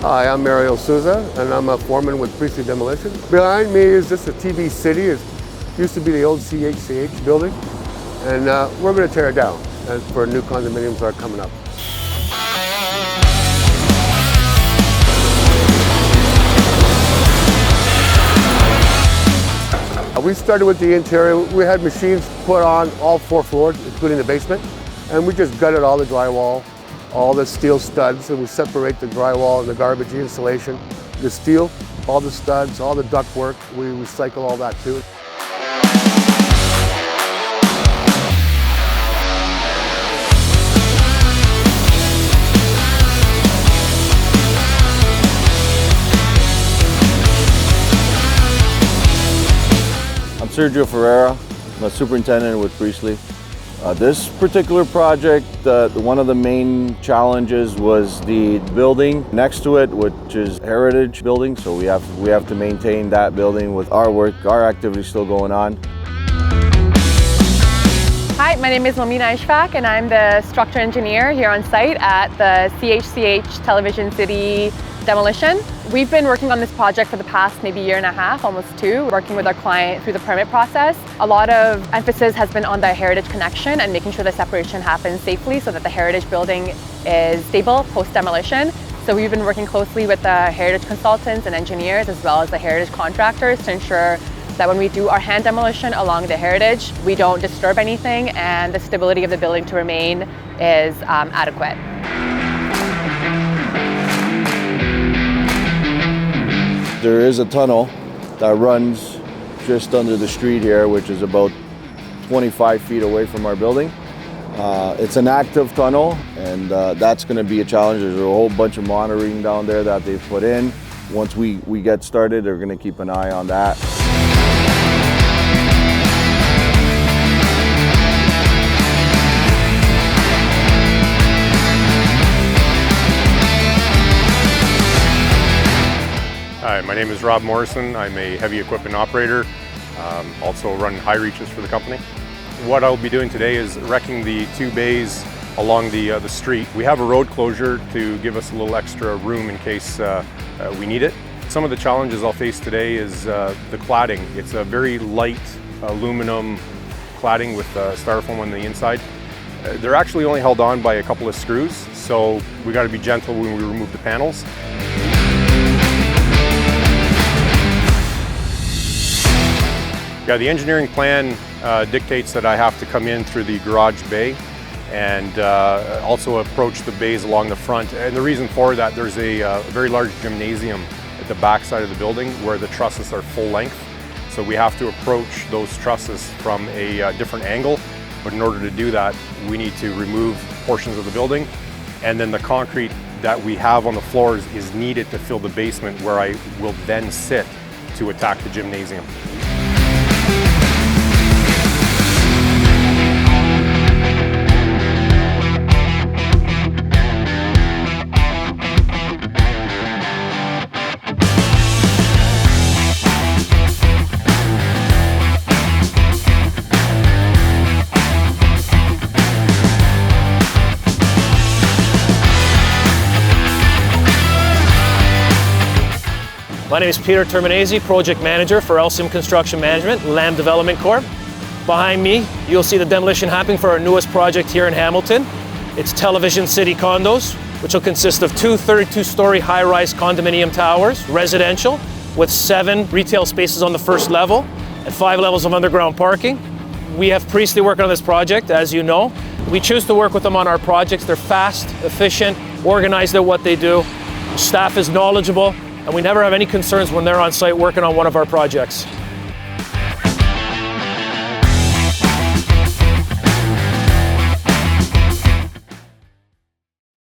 Hi, I'm Mario Souza, and I'm a foreman with Priestley Demolition. Behind me is just a TV City. It used to be the old CHCH building, and we're going to tear it down as for new condominiums that are coming up. We started with the interior. We had machines put on all 4 floors, including the basement, and we just gutted all the drywall, all the steel studs, and we separate the drywall and the garbage insulation. The steel, all the studs, all the duct work, we recycle all that too. I'm Sergio Ferreira. I'm a superintendent with Priestley. This particular project, one of the main challenges was the building next to it, which is heritage building. So we have to maintain that building with our work, our activity still going on. Hi, my name is Momina Ishfaq, and I'm the structure engineer here on site at the CHCH Television City Demolition. We've been working on this project for the past maybe year and a half, almost 2, working with our client through the permit process. A lot of emphasis has been on the heritage connection and making sure the separation happens safely so that the heritage building is stable post-demolition. So we've been working closely with the heritage consultants and engineers as well as the heritage contractors to ensure that when we do our hand demolition along the heritage, we don't disturb anything and the stability of the building to remain is adequate. There is a tunnel that runs just under the street here, which is about 25 feet away from our building. It's an active tunnel, and that's going to be a challenge. There's a whole bunch of monitoring down there that they've put in. Once we get started, they're going to keep an eye on that. Hi, my name is Rob Morrison. I'm a heavy equipment operator, also run high reaches for the company. What I'll be doing today is wrecking the 2 bays along the street. We have a road closure to give us a little extra room in case we need it. Some of the challenges I'll face today is the cladding. It's a very light aluminum cladding with styrofoam on the inside. They're actually only held on by a couple of screws, so we got to be gentle when we remove the panels. Yeah, the engineering plan dictates that I have to come in through the garage bay and also approach the bays along the front. And the reason for that, there's a very large gymnasium at the back side of the building where the trusses are full length. So we have to approach those trusses from a different angle. But in order to do that, we need to remove portions of the building. And then the concrete that we have on the floors is needed to fill the basement where I will then sit to attack the gymnasium. My name is Peter Terminese, Project Manager for LCM Construction Management, Land Development Corp. Behind me, you'll see the demolition happening for our newest project here in Hamilton. It's Television City Condos, which will consist of 2 32-story high-rise condominium towers, residential, with 7 retail spaces on the first level and 5 levels of underground parking. We have Priestley working on this project, as you know. We choose to work with them on our projects. They're fast, efficient, organized at what they do. Staff is knowledgeable, and we never have any concerns when they're on site working on one of our projects.